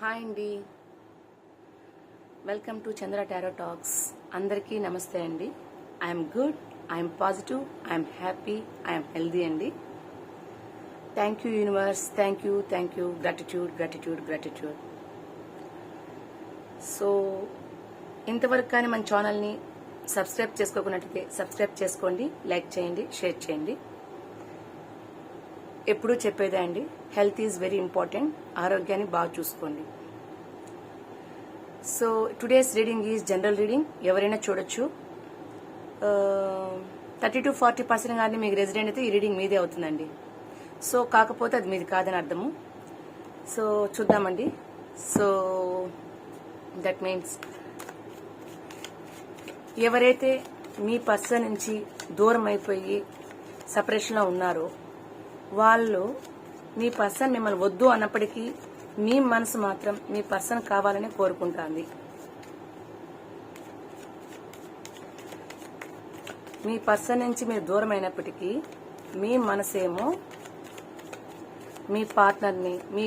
Hi అండి, welcome to Chandra tarot talks. అందరికీ నమస్తే అండి. I'm good, I'm positive, I'm happy, I'm healthy అండి. Thank you universe, thank you, gratitude gratitude gratitude. So ఇంతవరకు కానీ మన ఛానల్ని సబ్స్క్రైబ్ చేసుకోకున్నట్లయితే సబ్స్క్రైబ్ చేసుకోండి, లైక్ చేయండి, షేర్ చేయండి. ఎప్పుడూ చెప్పేదే అండి, హెల్త్ ఈజ్ వెరీ ఇంపార్టెంట్. ఆరోగ్యాన్ని బాగా చూసుకోండి. So today's reading is general reading, ఎవరైనా చూడొచ్చు. 30 to 40% కానీ మీకు రెసిడెంట్ అయితే ఈ రీడింగ్ మీదే అవుతుందండి. సో కాకపోతే అది మీది కాదని అర్థము. సో చూద్దామండి. సో దట్ మీన్స్ ఎవరైతే మీ పర్సన్ నుంచి దూరం అయిపోయి సపరేషన్లో ఉన్నారో వాళ్ళు మీ పర్సన్ మిమ్మల్ని వద్దు అన్నప్పటికీ మీ మనసు మాత్రం మీ పర్సన్ కావాలని కోరుకుంటుంది. మీ పర్సన్ నుంచి మీరు దూరం అయినప్పటికీ మీ మనసేమో మీ పార్ట్నర్ని, మీ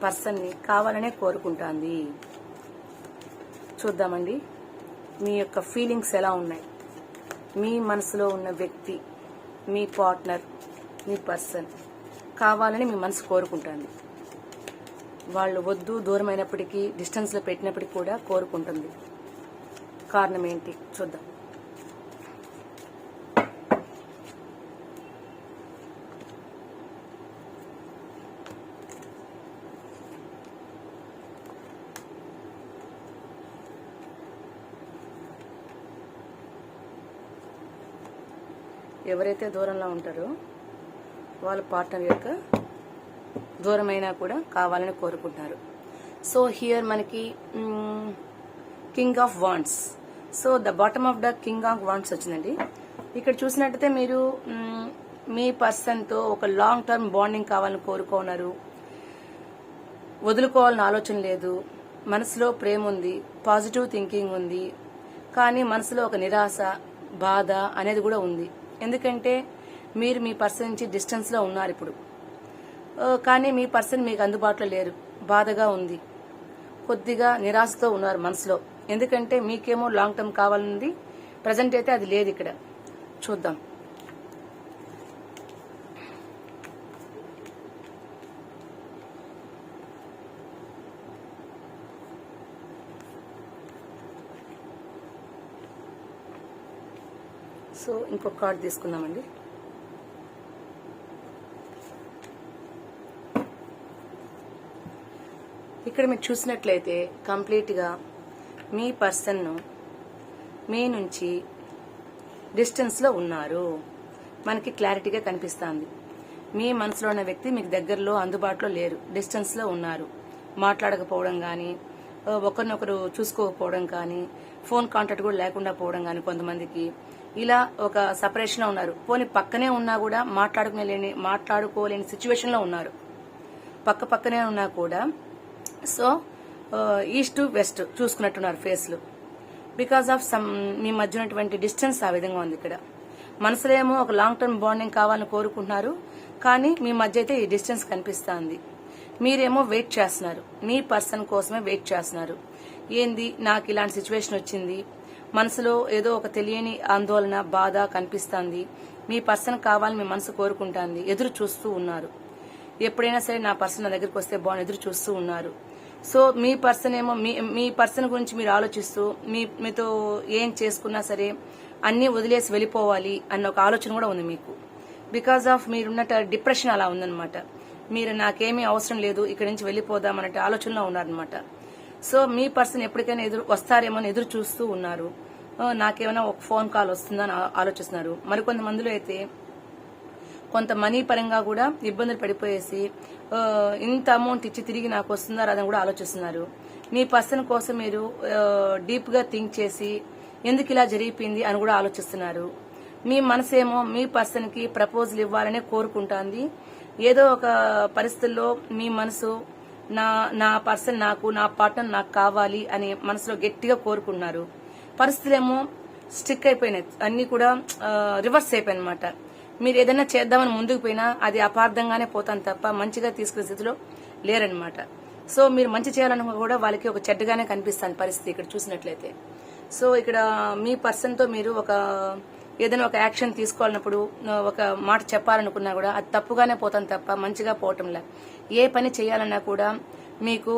పర్సన్ని కావాలనే కోరుకుంటుంది. చూద్దామండి మీ యొక్క ఫీలింగ్స్ ఎలా ఉన్నాయి. మీ మనసులో ఉన్న వ్యక్తి, మీ పార్ట్నర్, మీ పర్సన్ కావాలని మీ మనసు కోరుకుంటుంది. వాళ్ళు వద్దు, దూరం అయినప్పటికీ, డిస్టెన్స్లో పెట్టినప్పటికీ కూడా కోరుకుంటుంది. కారణం ఏంటి చూద్దాం. ఎవరైతే దూరంలో ఉంటారో వాళ్ళ పార్ట్నర్ యొక్క దూరమైనా కూడా కావాలని కోరుకుంటున్నారు. సో హియర్ మనకి king of wands. So the bottom of the king of wands వచ్చిందండి. ఇక్కడ చూసినట్టయితే మీరు మీ పర్సన్తో ఒక లాంగ్ టర్మ్ బాండింగ్ కావాలని కోరుకున్నారు. వదులుకోవాలని ఆలోచన లేదు. మనసులో ప్రేమ ఉంది, పాజిటివ్ థింకింగ్ ఉంది. కానీ మనసులో ఒక నిరాశ, బాధ అనేది కూడా ఉంది. ఎందుకంటే మీరు మీ పర్సన్ నుంచి డిస్టెన్స్లో ఉన్నారు ఇప్పుడు. కానీ మీ పర్సన్ మీకు అందుబాటులో లేరు. బాధగా ఉంది, కొద్దిగా నిరాశతో ఉన్నారు మనసులో. ఎందుకంటే మీకేమో లాంగ్ టర్మ్ కావాలనుంది, ప్రజెంట్ అయితే అది లేదు. ఇక్కడ చూద్దాం. సో ఇంకొక కార్డు తీసుకుందామండి. ఇక్కడ మీరు చూసినట్లయితే కంప్లీట్గా మీ పర్సన్ను మీ నుంచి డిస్టెన్స్లో ఉన్నారు. మనకి క్లారిటీగా కనిపిస్తుంది. మీ మనసులో ఉన్న వ్యక్తి మీకు దగ్గరలో అందుబాటులో లేరు, డిస్టెన్స్లో ఉన్నారు. మాట్లాడకపోవడం కానీ, ఒకరినొకరు చూసుకోకపోవడం కానీ, ఫోన్ కాంటాక్ట్ కూడా లేకుండా పోవడం కానీ, కొంతమందికి ఇలా ఒక సపరేషన్లో ఉన్నారు. పోనీ పక్కనే ఉన్నా కూడా మాట్లాడుకోలేని సిచ్యువేషన్లో ఉన్నారు. పక్కనే ఉన్నా కూడా సో ఈస్ట్ టు వెస్ట్ చూసుకున్నట్టున్నారు ఫేస్లు. బికాస్ ఆఫ్ మీ మధ్య ఉన్నటువంటి డిస్టెన్స్ ఆ విధంగా ఉంది. ఇక్కడ మనసులో ఏమో ఒక లాంగ్ టర్మ్ బాండింగ్ కావాలని కోరుకుంటున్నారు. కానీ మీ మధ్య అయితే ఈ డిస్టెన్స్ కనిపిస్తుంది. మీరేమో వెయిట్ చేస్తున్నారు, మీ పర్సన్ కోసమే వెయిట్ చేస్తున్నారు. ఏంది నాకు ఇలాంటి సిచ్యువేషన్ వచ్చింది, మనసులో ఏదో ఒక తెలియని ఆందోళన, బాధ కనిపిస్తుంది. మీ పర్సన్ కావాలని మీ మనసు కోరుకుంటుంది. ఎదురు చూస్తూ ఉన్నారు. ఎప్పుడైనా సరే నా పర్సన్ నా దగ్గరికి వస్తే బాగుంది ఎదురు చూస్తూ ఉన్నారు. సో మీ పర్సన్ ఏమో మీ పర్సన్ గురించి మీరు ఆలోచిస్తూ మీతో ఏం చేసుకున్నా సరే అన్నీ వదిలేసి వెళ్ళిపోవాలి అన్న ఒక ఆలోచన కూడా ఉంది మీకు. బికాస్ ఆఫ్ మీరున్నట్టు డిప్రెషన్ అలా ఉందన్నమాట. మీరు నాకేమీ అవసరం లేదు, ఇక్కడి నుంచి వెళ్ళిపోదాం అన్నట్టు ఆలోచనలో ఉన్నారనమాట. సో మీ పర్సన్ ఎప్పటికైనా వస్తారేమో ఎదురు చూస్తూ ఉన్నారు. నాకేమైనా ఒక ఫోన్ కాల్ వస్తుందని ఆలోచిస్తున్నారు. మరికొంతమందిలో అయితే కొంత మనీ పరంగా కూడా ఇబ్బందులు పడిపోయేసి ఇంత అమౌంట్ ఇచ్చి తిరిగి నాకు వస్తుందా రాదని కూడా ఆలోచిస్తున్నారు. మీ పర్సన్ కోసం మీరు డీప్ గా థింక్ చేసి ఎందుకు ఇలా జరిగిపోయింది అని కూడా ఆలోచిస్తున్నారు. మీ మనసేమో మీ పర్సన్ కి ప్రపోజల్ ఇవ్వాలనే కోరుకుంటుంది. ఏదో ఒక పరిస్థితుల్లో మీ మనసు నా పర్సన్ నాకు, నా పార్ట్నర్ నాకు కావాలి అని మనసులో గట్టిగా కోరుకున్నారు. పరిస్థితులేమో స్టిక్ అయిపోయినాయి, అన్ని కూడా రివర్స్ అయిపోయాయి అనమాట. మీరు ఏదైనా చేద్దామని ముందుకు పోయినా అది అపార్థంగానే పోతాను తప్ప మంచిగా తీసుకునే స్థితిలో లేరనమాట. సో మీరు మంచి చేయాలనుకున్న కూడా వాళ్ళకి ఒక చెడ్డగానే కనిపిస్తుంది పరిస్థితి ఇక్కడ చూసినట్లయితే. సో ఇక్కడ మీ పర్సన్తో మీరు ఏదైనా ఒక యాక్షన్ తీసుకోవాలన్నప్పుడు ఒక మాట చెప్పాలనుకున్నా కూడా అది తప్పుగానే పోతాం తప్ప మంచిగా పోవటంలే. ఏ పని చేయాలన్నా కూడా మీకు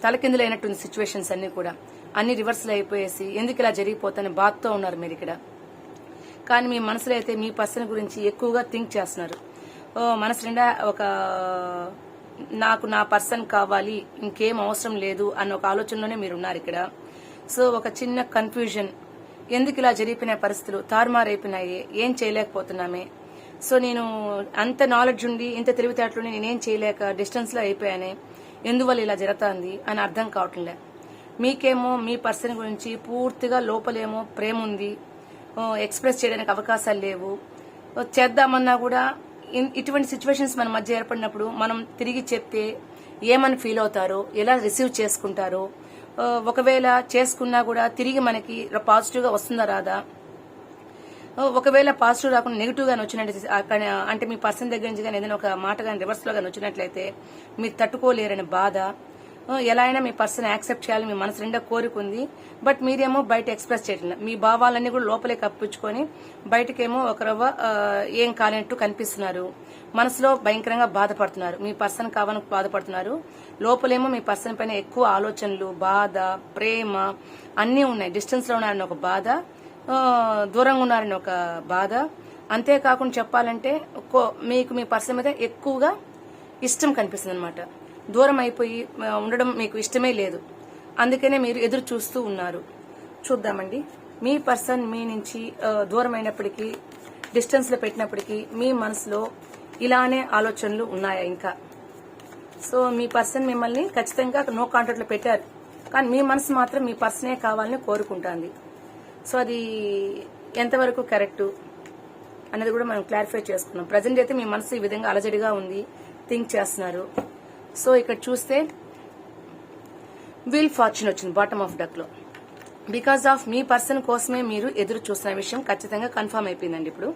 తలకిందులైనటువంటి సిచ్యువేషన్స్ అన్ని కూడా అన్ని రివర్సల్ అయిపోయేసి ఎందుకు ఇలా జరిగిపోతాయని బాధతో ఉన్నారు మీరు ఇక్కడ. కానీ మీ మనసులో అయితే మీ పర్సన్ గురించి ఎక్కువగా థింక్ చేస్తున్నారు. మనసు నిండా నాకు నా పర్సన్ కావాలి, ఇంకేం అవసరం లేదు అన్న ఒక ఆలోచనలోనే మీరు ఉన్నారు ఇక్కడ. సో ఒక చిన్న కన్ఫ్యూజన్, ఎందుకు ఇలా జరిగిపోయిన పరిస్థితులు తారుమారైపోయినాయి, ఏం చేయలేకపోతున్నామే, సో నేను అంత నాలెడ్జ్ ఉండి ఇంత తెలివితేటలుండి నేనేం చేయలేక డిస్టెన్స్ లో అయిపోయానే, ఎందువల్ల ఇలా జరుగుతుంది అని అర్థం కావట్లే. మీకేమో మీ పర్సన్ గురించి పూర్తిగా లోపలేమో ప్రేమ ఉంది, ఎక్స్ప్రెస్ చేయడానికి అవకాశాలు లేవు. చేద్దామన్నా కూడా ఇటువంటి సిచ్యువేషన్స్ మన మధ్య ఏర్పడినప్పుడు మనం తిరిగి చెప్తే ఏమని ఫీల్ అవుతారో, ఎలా రిసీవ్ చేసుకుంటారో, ఒకవేళ చేసుకున్నా కూడా తిరిగి మనకి పాజిటివ్ గా వస్తుందా రాదా, ఒకవేళ పాజిటివ్ రాకుండా నెగిటివ్ గాని వచ్చినట్టు అంటే మీ పర్సన్ దగ్గర నుంచి కానీ ఏదైనా ఒక మాట కానీ రివర్స్ లో కానీ వచ్చినట్లయితే మీరు తట్టుకోలేరని బాధ. ఎలా అయినా మీ పర్సన్ యాక్సెప్ట్ చేయాలి మీ మనసు నిండా కోరుకుంది, బట్ మీరేమో బయట ఎక్స్ప్రెస్ చేయట్లేదు. మీ భావాలన్నీ కూడా లోపలే కప్పించుకొని బయటకేమో ఒకరవ్వ ఏం కాలేనట్టు కనిపిస్తున్నారు. మనసులో భయంకరంగా బాధపడుతున్నారు, మీ పర్సన్ కావాలని బాధపడుతున్నారు. లోపలేమో మీ పర్సన్ పైన ఎక్కువ ఆలోచనలు, బాధ, ప్రేమ అన్నీ ఉన్నాయి. డిస్టెన్స్ లో ఉన్నారని ఒక బాధ, దూరంగా ఉన్నారని ఒక బాధ. అంతేకాకుండా చెప్పాలంటే మీకు మీ పర్సన్ మీద ఎక్కువగా ఇష్టం కనిపిస్తుంది అనమాట. దూరం అయిపోయి ఉండడం మీకు ఇష్టమే లేదు, అందుకనే మీరు ఎదురు చూస్తూ ఉన్నారు. చూద్దామండి, మీ పర్సన్ మీ నుంచి దూరం అయినప్పటికీ, డిస్టెన్స్ లో పెట్టినప్పటికీ మీ మనసులో ఇలానే ఆలోచనలు ఉన్నాయా ఇంకా? సో మీ పర్సన్ మిమ్మల్ని ఖచ్చితంగా నో కాంటాక్ట్ లో పెట్టారు, కానీ మీ మనసు మాత్రం మీ పర్సనే కావాలని కోరుకుంటుంది. సో అది ఎంతవరకు కరెక్ట్ అనేది కూడా మనం క్లారిఫై చేసుకున్నాం. ప్రజెంట్ అయితే మీ మనసు ఈ విధంగా అలజడిగా ఉంది, థింక్ చేస్తున్నారు. సో ఇక్కడ చూస్తే వీల్ ఫార్చ్యూన్ వచ్చింది బాటమ్ ఆఫ్ డక్ లో. బికాస్ ఆఫ్ మీ పర్సన్ కోసమే మీరు ఎదురు చూస్తున్న విషయం ఖచ్చితంగా కన్ఫర్మ్ అయిపోయిందండి. ఇప్పుడు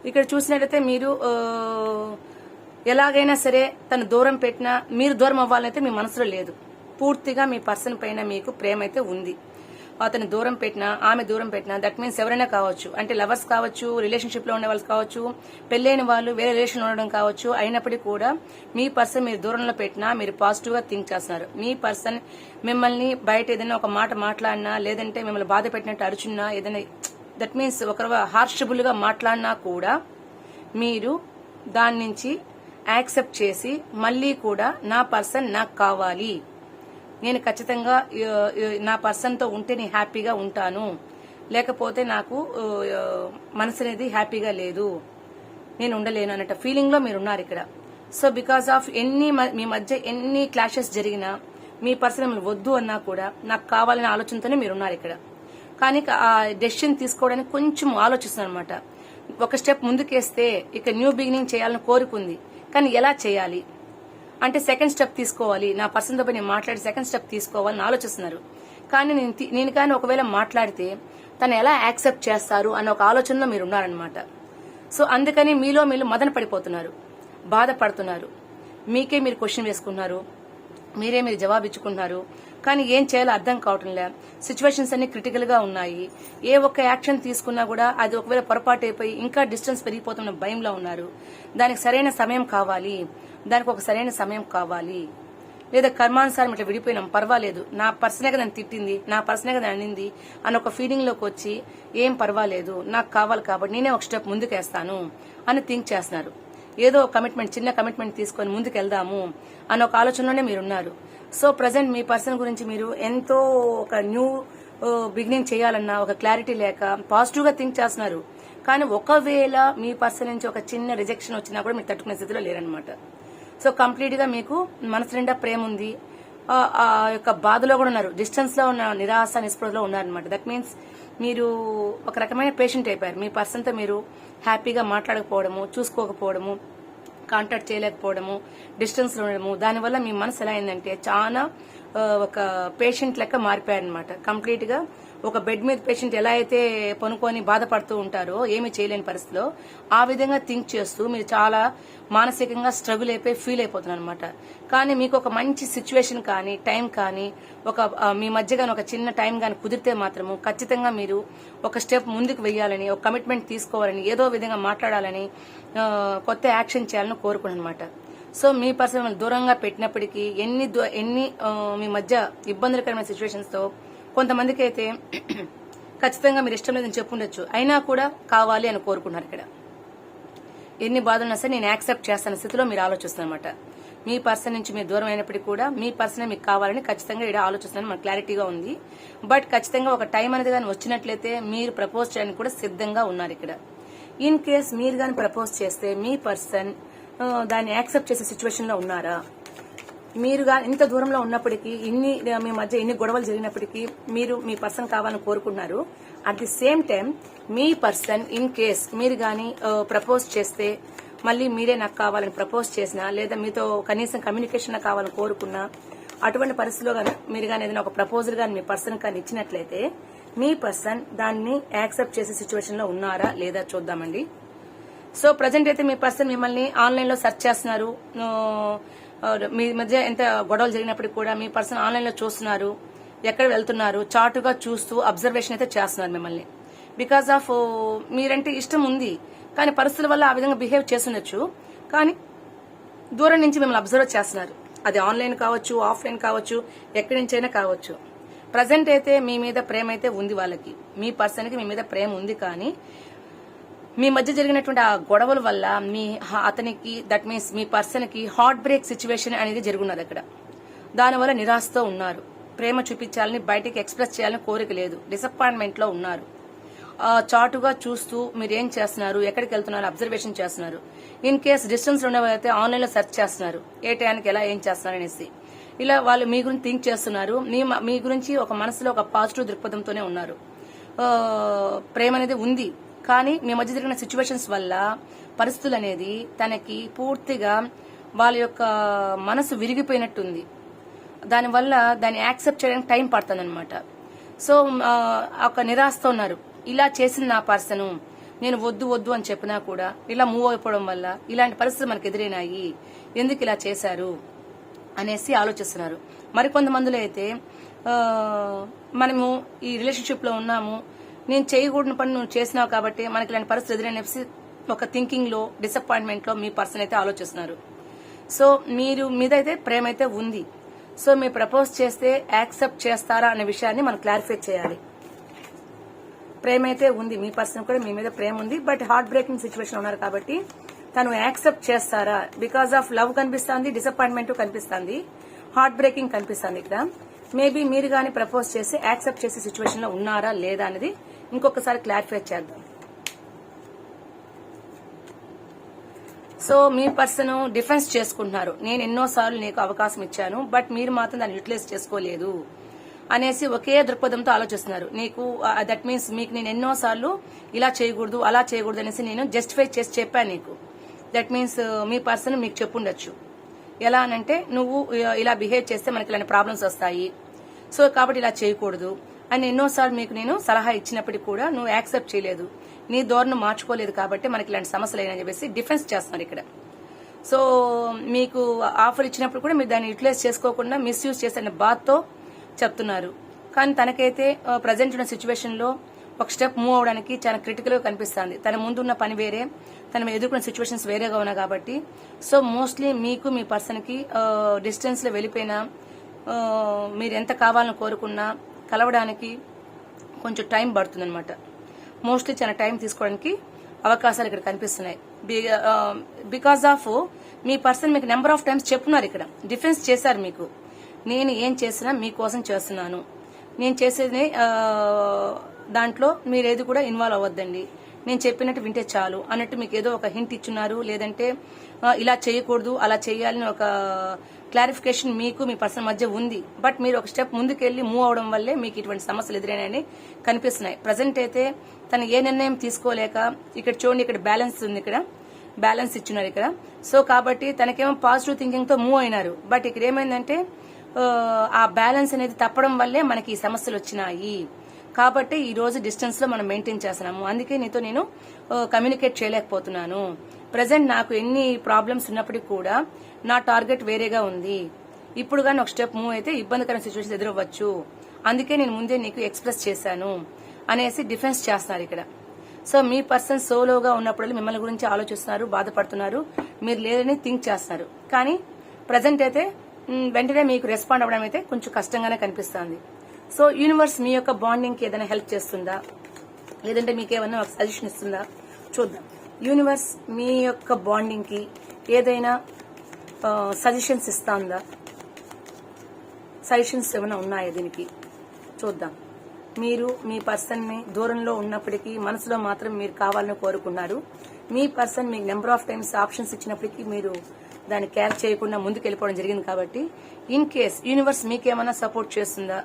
ఇక్కడ చూసినట్లయితే మీరు ఎలాగైనా సరే తను దూరం పెట్టినా మీరు దూరం అవ్వాలనైతే మీ మనసులో లేదు. పూర్తిగా మీ పర్సన్ పైన మీకు ప్రేమ అయితే ఉంది. అతను దూరం పెట్టినా, ఆమె దూరం పెట్టినా, దట్ మీన్స్ ఎవరైనా కావచ్చు, అంటే లవర్స్ కావచ్చు, రిలేషన్షిప్ లో ఉండే వాళ్ళు కావచ్చు, పెళ్లైన వాళ్ళు వేరే రిలేషన్ ఉండడం కావచ్చు. అయినప్పటికీ కూడా మీ పర్సన్ మీరు దూరంలో పెట్టినా మీరు పాజిటివ్ గా థింక్ చేస్తున్నారు. మీ పర్సన్ మిమ్మల్ని బయట ఏదైనా ఒక మాట మాట్లాడినా, లేదంటే మిమ్మల్ని బాధ పెట్టినట్టు అరుచున్నా, ఏదైనా దట్ మీన్స్ ఒకరు హార్షబుల్ గా మాట్లాడినా కూడా మీరు దాని నుంచి యాక్సెప్ట్ చేసి మళ్ళీ కూడా నా పర్సన్ నాకు కావాలి, నేను ఖచ్చితంగా నా పర్సన్ తో ఉంటే నేను హ్యాపీగా ఉంటాను, లేకపోతే నాకు మనసు అనేది హ్యాపీగా లేదు, నేను ఉండలేను అన్నట్టు ఫీలింగ్ లో మీరు ఉన్నారు ఇక్కడ. సో బికాస్ ఆఫ్ మీ మధ్య ఎన్ని క్లాషెస్ జరిగినా మీ పర్సన్ మిమ్మల్ని వద్దు అన్నా కూడా నాకు కావాలనే ఆలోచనతోనే మీరు ఉన్నారు ఇక్కడ. కానీ ఆ డెసిషన్ తీసుకోవడానికి కొంచెం ఆలోచిస్తున్నారు అనమాట. ఒక స్టెప్ ముందుకేస్తే ఇక న్యూ బిగినింగ్ చేయాలని కోరుకుంది, కానీ ఎలా చేయాలి అంటే సెకండ్ స్టెప్ తీసుకోవాలి, నా పర్సన్తో నేను మాట్లాడి సెకండ్ స్టెప్ తీసుకోవాలని ఆలోచిస్తున్నారు. కానీ నేను కానీ ఒకవేళ మాట్లాడితే తను ఎలా యాక్సెప్ట్ చేస్తారు అన్న ఒక ఆలోచనలో మీరు ఉన్నారనమాట. సో అందుకని మీలో మీరు మదన పడిపోతున్నారు, బాధపడుతున్నారు, మీకే మీరు క్వశ్చన్ వేసుకున్నారు, మీరే మీరు జవాబు ఇచ్చుకుంటున్నారు. కానీ ఏం చేయాలో అర్థం కావటం లే. సిచ్యువేషన్స్ అన్ని క్రిటికల్ గా ఉన్నాయి. ఏ ఒక్క యాక్షన్ తీసుకున్నా కూడా అది ఒకవేళ పొరపాటు అయిపోయి ఇంకా డిస్టెన్స్ పెరిగిపోతున్న భయంలో ఉన్నారు. దానికి సరైన సమయం కావాలి, దానికి ఒక సరైన సమయం కావాలి. లేదా కర్మానుసారం ఇట్లా విడిపోయినాం పర్వాలేదు, నా పర్సనే కదా తిట్టింది, నా పర్సనే కదా అనింది అని ఒక ఫీలింగ్ లోకి వచ్చి ఏం పర్వాలేదు నాకు కావాలి కాబట్టి నేనే ఒక స్టెప్ ముందుకేస్తాను అని థింక్ చేస్తున్నారు. ఏదో కమిట్మెంట్, చిన్న కమిట్మెంట్ తీసుకొని ముందుకు వెళ్దాము అన్న ఒక ఆలోచనలోనే మీరున్నారు. సో ప్రజెంట్ మీ పర్సన్ గురించి మీరు ఎంతో ఒక న్యూ బిగినింగ్ చేయాలన్నా ఒక క్లారిటీ లేక పాజిటివ్ గా థింక్ చేస్తున్నారు. కానీ ఒకవేళ మీ పర్సన్ నుంచి ఒక చిన్న రిజెక్షన్ వచ్చినా కూడా మీరు తట్టుకునే స్థితిలో లేరనమాట. సో కంప్లీట్ గా మీకు మనసు నిండా ప్రేమ ఉంది, ఆ యొక్క బాధలో కూడా ఉన్నారు, డిస్టెన్స్ లో ఉన్న నిరాశ నిస్పృహలో ఉన్నారనమాట. దట్ మీన్స్ మీరు ఒక రకమైన పేషెంట్ అయిపోయారు. మీ పర్సన్ తో మీరు హ్యాపీగా మాట్లాడకపోవడము, చూసుకోకపోవడము, కాంటాక్ట్ చేయలేకపోవడము, డిస్టెన్స్ లో ఉండడము, దానివల్ల మీ మనసు ఎలా అయిందంటే చాలా ఒక పేషెంట్ లెక్క మారిపోయారనమాట. కంప్లీట్ గా ఒక బెడ్ మీద పేషెంట్ ఎలా అయితే పనుకొని బాధపడుతూ ఉంటారో ఏమీ చేయలేని పరిస్థితిలో ఆ విధంగా థింక్ చేస్తూ మీరు చాలా మానసికంగా స్ట్రగుల్ అయిపోయి ఫీల్ అయిపోతున్నారు అనమాట. కానీ మీకు ఒక మంచి సిచ్యువేషన్ కానీ టైం కానీ మీ మధ్య కానీ ఒక చిన్న టైం కానీ కుదిరితే మాత్రము ఖచ్చితంగా మీరు ఒక స్టెప్ ముందుకు వెయ్యాలని, ఒక కమిట్మెంట్ తీసుకోవాలని, ఏదో విధంగా మాట్లాడాలని, కొత్త యాక్షన్ చేయాలని కోరుకున్నాను అనమాట. సో మీ పర్సన్ దూరంగా పెట్టినప్పటికీ ఎన్ని మీ మధ్య ఇబ్బందులకరమైన సిచ్యువేషన్స్ తో కొంతమందికి అయితే ఖచ్చితంగా మీరు ఇష్టం లేదని చెప్పుండొచ్చు, అయినా కూడా కావాలి అని కోరుకున్నారు. ఇక్కడ ఎన్ని బాధలున్నా సరే నేను యాక్సెప్ట్ చేస్తాన స్థితిలో మీరు ఆలోచిస్తారనమాట. మీ పర్సన్ నుంచి మీరు దూరం అయినప్పటికీ కూడా మీ పర్సన్ మీకు కావాలని ఖచ్చితంగా ఇక్కడ ఆలోచిస్తున్నాను, మనకు క్లారిటీగా ఉంది. బట్ ఖచ్చితంగా ఒక టైం అనేది కానీ వచ్చినట్లయితే మీరు ప్రపోజ్ చేయడానికి కూడా సిద్ధంగా ఉన్నారు. ఇక్కడ ఇన్ కేస్ మీరు కానీ ప్రపోజ్ చేస్తే మీ పర్సన్ దాన్ని యాక్సెప్ట్ చేసే సిచ్యువేషన్ లో ఉన్నారా? మీరుగా ఇంత దూరంలో ఉన్నప్పటికీ మీ మధ్య ఎన్ని గొడవలు జరిగినప్పటికీ మీరు మీ పర్సన్ కావాలని కోరుకున్నారు. At the same time me person in case మీరు గాని ప్రపోజ్ చేస్తే మళ్ళీ మీరే నాకు కావాలని ప్రపోజ్ చేసినా, లేదా మీతో కనీసం కమ్యూనికేషన్ కావాలని కోరుకున్నా, అటువంటి పరిస్థితిలో మీరు కానీ ఏదైనా ఒక ప్రపోజల్ కానీ మీ పర్సన్ కానీ ఇచ్చినట్లయితే మీ పర్సన్ దాన్ని యాక్సెప్ట్ చేసే సిచ్యువేషన్ లో ఉన్నారా లేదా చూద్దామండి. సో ప్రజెంట్ అయితే మీ పర్సన్ మిమ్మల్ని ఆన్లైన్ లో సెర్చ్ చేస్తున్నారు. మీ మధ్య ఎంత గొడవలు జరిగినప్పటికీ కూడా మీ పర్సన్ ఆన్లైన్ లో చూస్తున్నారు, ఎక్కడ వెళ్తున్నారు చాటుగా చూస్తూ అబ్జర్వేషన్ అయితే చేస్తున్నారు మిమ్మల్ని. బికాస్ ఆఫ్ మీరంటే ఇష్టం ఉంది, కానీ పరిస్థితుల వల్ల ఆ విధంగా బిహేవ్ చేస్తుండొచ్చు. కానీ దూరం నుంచి మిమ్మల్ని అబ్జర్వ్ చేస్తున్నారు. అది ఆన్లైన్ కావచ్చు, ఆఫ్లైన్ కావచ్చు, ఎక్కడి నుంచైనా కావచ్చు. ప్రజెంట్ అయితే మీ మీద ప్రేమ అయితే ఉంది వాళ్ళకి, మీ పర్సన్ కి మీ మీద ప్రేమ ఉంది. కానీ మీ మధ్య జరిగినటువంటి ఆ గొడవల వల్ల అతనికి దట్ మీన్స్ మీ పర్సన్ కి హార్ట్ బ్రేక్ సిచ్యువేషన్ అనేది జరుగున్నది. అక్కడ దానివల్ల నిరాశతో ఉన్నారు. ప్రేమ చూపించాలని, బయటికి ఎక్స్ప్రెస్ చేయాలని కోరిక లేదు, డిసప్పాయింట్మెంట్ లో ఉన్నారు. చాటుగా చూస్తూ మీరు ఏం చేస్తున్నారు, ఎక్కడికి వెళ్తున్నారు అబ్జర్వేషన్ చేస్తున్నారు. ఇన్ కేస్ డిస్టెన్స్ ఉన్నవారైతే ఆన్లైన్ లో సెర్చ్ చేస్తున్నారు, ఏ టైంకి ఎలా ఏం చేస్తున్నారు అనేసి. ఇలా వాళ్ళు మీ గురించి థింక్ చేస్తున్నారు. మీ గురించి ఒక మనసులో ఒక పాజిటివ్ దృక్పథంతోనే ఉన్నారు. ప్రేమ అనేది ఉంది, కానీ మీ మధ్య జరిగిన సిచ్యువేషన్స్ వల్ల పరిస్థితులు అనేది తనకి పూర్తిగా వాళ్ళ యొక్క మనసు విరిగిపోయినట్టుంది. దానివల్ల దాన్ని యాక్సెప్ట్ చేయడానికి టైం పడుతుంది అనమాట. సో ఒక నిరాశతో ఉన్నారు. ఇలా చేసిన నా పర్సన్ నేను వద్దు వద్దు అని చెప్పినా కూడా ఇలా మూవ్ అయిపోవడం వల్ల ఇలాంటి పరిస్థితులు మనకు ఎదురైనాయి, ఎందుకు ఇలా చేశారు అనేసి ఆలోచిస్తున్నారు. మరికొంతమందిలో అయితే మనము ఈ రిలేషన్షిప్ లో ఉన్నాము, నేను చేయకూడని పని నువ్వు చేసినావు కాబట్టి మనకి ఇలాంటి పరిస్థితి ఎదురైనసి ఒక థింకింగ్ లో, డిసప్పాయింట్మెంట్ లో మీ పర్సన్ అయితే ఆలోచిస్తున్నారు. సో మీదైతే ప్రేమ అయితే ఉంది. సో మీరు ప్రపోజ్ చేస్తే యాక్సెప్ట్ చేస్తారా అనే విషయాన్ని మనం క్లారిఫై చేయాలి. ప్రేమ అయితే ఉంది, మీ పర్సన్ కూడా మీ మీద ప్రేమ ఉంది, బట్ హార్ట్ బ్రేకింగ్ సిచ్యువేషన్ ఉన్నారు కాబట్టి తను యాక్సెప్ట్ చేస్తారా? బికాస్ ఆఫ్ లవ్ కనిపిస్తుంది, డిసప్పాయింట్మెంట్ కనిపిస్తుంది, హార్ట్ బ్రేకింగ్ కనిపిస్తుంది. ఇక్కడ మేబీ మీరు గానీ ప్రపోజ్ చేసి యాక్సెప్ట్ చేసే సిచ్యువేషన్ లో ఉన్నారా లేదా అనేది ఇంకొకసారి క్లారిఫై చేద్దాం. సో మీ పర్సన్ డిఫెన్స్ చేసుకుంటున్నారు, నేను ఎన్నోసార్లు నీకు అవకాశం ఇచ్చాను బట్ మీరు మాత్రం దాన్ని యూటిలైజ్ చేసుకోలేదు అనేసి ఒకే దృక్పథంతో ఆలోచిస్తున్నారు. నీకు దట్ మీన్స్ మీకు నేను ఎన్నోసార్లు ఇలా చేయకూడదు అలా చేయకూడదు అనేసి నేను జస్టిఫై చేసి చెప్పాను నీకు. దట్ మీన్స్ మీ పర్సన్ మీకు చెప్పుండొచ్చు, ఎలా అనంటే నువ్వు ఇలా బిహేవ్ చేస్తే మనకి ఇలాంటి ప్రాబ్లమ్స్ వస్తాయి, సో కాబట్టి ఇలా చేయకూడదు అని ఎన్నోసార్లు మీకు నేను సలహా ఇచ్చినప్పటికీ కూడా నువ్వు యాక్సెప్ట్ చేయలేదు, నీ ధోరణి మార్చుకోలేదు కాబట్టి మనకి ఇలాంటి సమస్యలు అయినా చెప్పేసి డిఫెన్స్ చేస్తున్నారు ఇక్కడ. సో మీకు ఆఫర్ ఇచ్చినప్పుడు కూడా మీరు దాన్ని యూటిలైజ్ చేసుకోకుండా మిస్యూజ్ చేసే బాధతో చెప్తున్నారు. కానీ తనకైతే ప్రజెంట్ ఉన్న సిచ్యువేషన్ లో ఒక స్టెప్ మూవ్ అవడానికి చాలా క్రిటికల్ గా కనిపిస్తుంది. తన ముందున్న పని వేరే, తన ఎదుర్కొన్న సిచ్యువేషన్స్ వేరేగా ఉన్నాయి కాబట్టి సో మోస్ట్లీ మీకు మీ పర్సన్ కి డిస్టెన్స్ లో వెళ్ళిపోయినా మీరు ఎంత కావాలని కోరుకున్నా కలవడానికి కొంచెం టైం పడుతుంది అనమాట. మోస్ట్లీ చాలా టైం తీసుకోవడానికి అవకాశాలు ఇక్కడ కనిపిస్తున్నాయి. బికాస్ ఆఫ్ మీ పర్సన్ మీకు నెంబర్ ఆఫ్ టైమ్స్ చెప్తున్నారు, ఇక్కడ డిఫెన్స్ చేశారు మీకు. నేను ఏం చేసినా మీకోసం చేస్తున్నాను, నేను చేసేది దాంట్లో మీరేది కూడా ఇన్వాల్వ్ అవ్వద్దండి, నేను చెప్పినట్టు వింటే చాలు అన్నట్టు మీకు ఏదో ఒక హింట్ ఇచ్చున్నారు. లేదంటే ఇలా చేయకూడదు అలా చేయాలని ఒక క్లారిఫికేషన్ మీకు మీ పర్సన్ మధ్య ఉంది. బట్ మీరు ఒక స్టెప్ ముందుకెళ్లి మూవ్ అవడం వల్లే మీకు ఇటువంటి సమస్యలు ఎదురైనాయని కనిపిస్తున్నాయి. ప్రజెంట్ అయితే తను ఏ నిర్ణయం తీసుకోలేక ఇక్కడ చూడండి, ఇక్కడ బ్యాలెన్స్ ఉంది, ఇక్కడ బ్యాలెన్స్ ఇచ్చున్నారు ఇక్కడ. సో కాబట్టి తనకేమో పాజిటివ్ థింకింగ్ తో మూవ్ అయినారు. బట్ ఇక్కడ ఏమైందంటే ఆ బ్యాలెన్స్ అనేది తప్పడం వల్లే మనకి ఈ సమస్యలు వచ్చినాయి. కాబట్టి ఈ రోజు డిస్టెన్స్ లో మనం మెయింటైన్ చేస్తున్నాము. అందుకే నీతో నేను కమ్యూనికేట్ చేయలేకపోతున్నాను. ప్రజెంట్ నాకు ఎన్ని ప్రాబ్లమ్స్ ఉన్నప్పటికీ కూడా నా టార్గెట్ వేరేగా ఉంది. ఇప్పుడు కానీ ఒక స్టెప్ మూవ్ అయితే ఇబ్బందికరమైన సిచ్యువేషన్ ఎదురవ్వచ్చు. అందుకే నేను ముందే నీకు ఎక్స్ప్రెస్ చేశాను అనేసి డిఫెన్స్ చేస్తున్నారు ఇక్కడ. సో మీ పర్సన్ సోలోగా ఉన్నప్పుడు మిమ్మల్ని గురించి ఆలోచిస్తున్నారు, బాధపడుతున్నారు, మీరు లేదని థింక్ చేస్తున్నారు. కానీ ప్రజెంట్ అయితే వెంటనే మీకు రెస్పాండ్ అవ్వడం అయితే కొంచెం కష్టంగానే కనిపిస్తుంది. సో యూనివర్స్ మీ యొక్క బాండింగ్ కి ఏదైనా హెల్ప్ చేస్తుందా, లేదంటే మీకు ఏమైనా సజెషన్ ఇస్తుందా చూద్దాం. యూనివర్స్ మీ యొక్క బాండింగ్ కి ఏదైనా సజెషన్స్ ఇస్తుందా? సజెషన్స్ ఏమైనా ఉన్నాయా దీనికి చూద్దాం. మీరు మీ పర్సన్ ని దూరంలో ఉన్నప్పటికీ మనసులో మాత్రం మీరు కావాలని కోరుకున్నారు. మీ పర్సన్ మీకు నెంబర్ ఆఫ్ టైమ్స్ ఆప్షన్స్ ఇచ్చినప్పటికీ మీరు దాన్ని కేర్ చేయకుండా ముందుకు వెళ్ళిపోవడం జరిగింది. కాబట్టి ఇన్ కేస్ యూనివర్స్ మీకేమైనా సపోర్ట్ చేస్తుందా?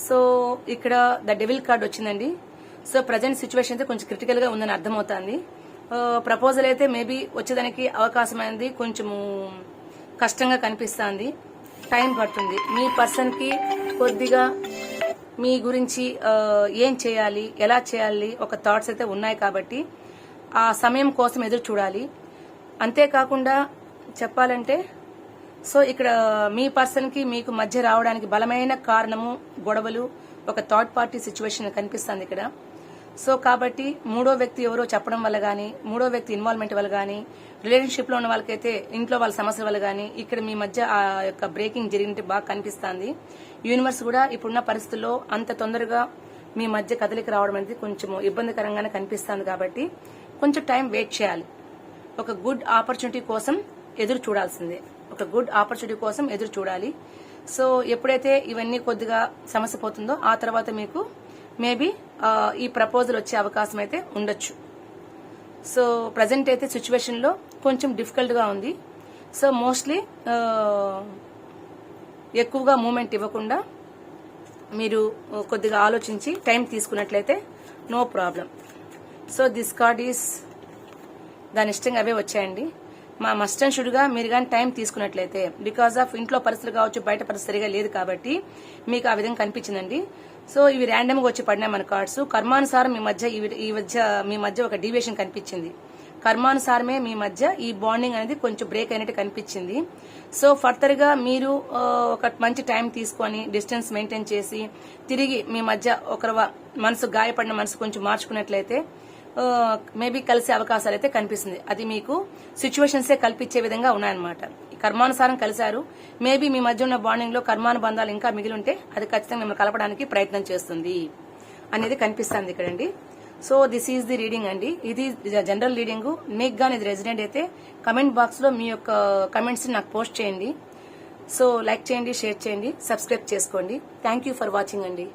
సో ఇక్కడ ద డెవిల్ కార్డ్ వచ్చిందండి. సో ప్రజెంట్ సిచ్యువేషన్ అయితే కొంచెం క్రిటికల్ గా ఉందని అర్థమవుతుంది. ప్రపోజల్ అయితే మేబీ వచ్చేదానికి అవకాశం అనేది కొంచెము కష్టంగా కనిపిస్తుంది. టైం పడుతుంది. మీ పర్సన్ కి కొద్దిగా మీ గురించి ఏం చేయాలి, ఎలా చేయాలి ఒక థాట్స్ అయితే ఉన్నాయి. కాబట్టి ఆ సమయం కోసం ఎదురు చూడాలి. అంతేకాకుండా చెప్పాలంటే సో ఇక్కడ మీ పర్సన్ కి మీకు మధ్య రావడానికి బలమైన కారణము గొడవలు, ఒక థర్డ్ పార్టీ సిచ్యువేషన్ కనిపిస్తుంది ఇక్కడ. సో కాబట్టి మూడో వ్యక్తి ఎవరో చెప్పడం వల్ల గానీ, మూడో వ్యక్తి ఇన్వాల్వ్మెంట్ వల్ల గానీ, రిలేషన్షిప్ లో ఉన్న వాళ్ళకైతే ఇంట్లో వాళ్ళ సమస్యల వల్ల గానీ ఇక్కడ మీ మధ్య ఆ యొక్క బ్రేకింగ్ జరిగినట్టు బాగా కనిపిస్తుంది. యూనివర్స్ కూడా ఇప్పుడున్న పరిస్థితుల్లో అంత తొందరగా మీ మధ్య కదలిక రావడం అనేది కొంచెం ఇబ్బందికరంగానే కనిపిస్తుంది. కాబట్టి కొంచెం టైం వెయిట్ చేయాలి. ఒక గుడ్ ఆపర్చునిటీ కోసం ఎదురు చూడాల్సిందే. ఒక గుడ్ ఆపర్చునిటీ కోసం ఎదురు చూడాలి. సో ఎప్పుడైతే ఇవన్నీ కొద్దిగా సమస్య పోతుందో ఆ తర్వాత మీకు మేబీ ఈ ప్రపోజల్ వచ్చే అవకాశం అయితే ఉండొచ్చు. సో ప్రజెంట్ అయితే సిచ్యువేషన్ లో కొంచెం డిఫికల్ట్ గా ఉంది. సో మోస్ట్లీ ఎక్కువగా మూమెంట్ ఇవ్వకుండా మీరు కొద్దిగా ఆలోచించి టైం తీసుకున్నట్లయితే no problem. So this card is దాని ఇష్టంగా అవే వచ్చాయండి. మా మస్ట్ అండ్ షుడ్ గా మీరు కానీ టైం తీసుకున్నట్లయితే, బికాస్ ఆఫ్ ఇంట్లో పరిస్థితులు కావచ్చు, బయట పరిస్థితి సరిగా లేదు కాబట్టి మీకు ఆ విధంగా కనిపించిందండి. సో ఇవి ర్యాండమ్ గా వచ్చి పడినాయి మన కార్డ్స్. కర్మానుసారం మీ మధ్య ఒక డీవియేషన్ కనిపించింది. కర్మానుసారమే మీ మధ్య ఈ బాండింగ్ అనేది కొంచెం బ్రేక్ అయినట్టు కనిపించింది. సో ఫర్దర్ గా మీరు ఒక మంచి టైం తీసుకొని డిస్టెన్స్ మెయింటైన్ చేసి తిరిగి మీ మధ్య ఒకరి మనసు గాయపడిన మనసు కొంచెం మార్చుకున్నట్లయితే మేబీ కలిసే అవకాశాలు అయితే కనిపిస్తుంది. అది మీకు సిచ్యువేషన్సే కల్పించే విధంగా ఉన్నాయన్నమాట. కర్మానుసారం కలిశారు. మేబీ మీ మధ్య ఉన్న బాండింగ్ లో కర్మానుబంధాలు ఇంకా మిగిలి ఉంటే అది ఖచ్చితంగా మిమ్మల్ని కలపడానికి ప్రయత్నం చేస్తుంది అనేది కనిపిస్తుంది ఇక్కడండి. So this is the reading అండి. ఇది జనరల్ రీడింగ్. మీకు గానీ ఇది రెసిడెంట్ అయితే కమెంట్ బాక్స్ లో మీ యొక్క కమెంట్స్ నాకు పోస్ట్ చేయండి. సో లైక్ చేయండి, షేర్ చేయండి, సబ్స్క్రైబ్ చేసుకోండి. థ్యాంక్ యూ ఫర్ వాచింగ్ అండి.